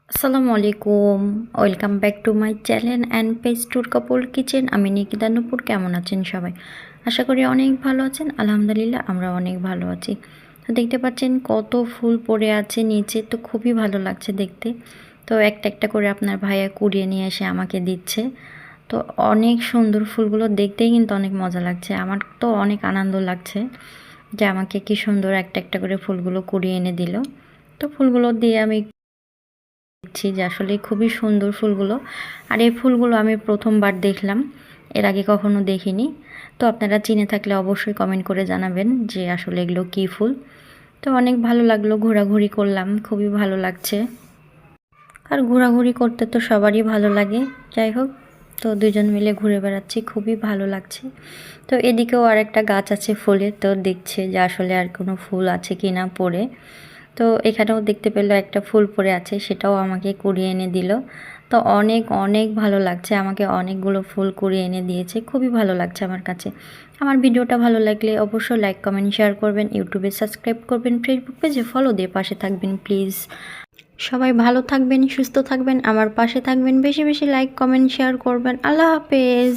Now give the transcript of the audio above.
আসসালামু আলাইকুম। Welcome back to my channel and page tour couple kitchen. আমি নিকিতা নূপুর। কেমন আছেন সবাই? আশা করি অনেক ভালো আছেন। আলহামদুলিল্লাহ আমরা অনেক ভালো আছি। তো দেখতে পাচ্ছেন কত ফুল পড়ে আছে নিচে, তো খুবই ভালো লাগছে দেখতে। তো একটা একটা করে আপনার ভাইয়া কুড়িয়ে নিয়ে এসে আমাকে দিচ্ছে। তো অনেক সুন্দর ফুলগুলো দেখতেই কিন্তু অনেক মজা লাগছে। আমার তো অনেক আনন্দ লাগছে যে আমাকে কি সুন্দর একটা একটা করে ফুলগুলো কুড়িয়ে এনে দিল। তো ফুলগুলো দিয়ে আমি দেখছি যে আসলে খুবই সুন্দর ফুলগুলো। আর এই ফুলগুলো আমি প্রথমবার দেখলাম, এর আগে কখনো দেখিনি। তো আপনারা চিনে থাকলে অবশ্যই কমেন্ট করে জানাবেন যে আসলে এগুলো কী ফুল। তো অনেক ভালো লাগলো, ঘোরাঘুরি করলাম, খুবই ভালো লাগছে। আর ঘোরাঘুরি করতে তো সবারই ভালো লাগে। যাই হোক, তো দুজন মিলে ঘুরে বেড়াচ্ছি, খুবই ভালো লাগছে। তো এদিকেও আর একটা গাছ আছে ফুলের, তো দেখছে যে আসলে আর কোনো ফুল আছে কি না পড়ে। তো এখানেও দেখতে পেলো একটা ফুল পড়ে আছে, সেটাও আমাকে কুড়িয়ে এনে দিল। তো অনেক অনেক ভালো লাগছে, আমাকে অনেকগুলো ফুল কুড়িয়ে এনে দিয়েছে, খুবই ভালো লাগছে আমার কাছে। আমার ভিডিওটা ভালো লাগলে অবশ্যই লাইক কমেন্ট শেয়ার করবেন, ইউটিউবে সাবস্ক্রাইব করবেন, ফেসবুক পেজে ফলো দিয়ে পাশে থাকবেন প্লিজ। সবাই ভালো থাকবেন, সুস্থ থাকবেন, আমার পাশে থাকবেন, বেশি বেশি লাইক কমেন্ট শেয়ার করবেন। আল্লাহ হাফেজ।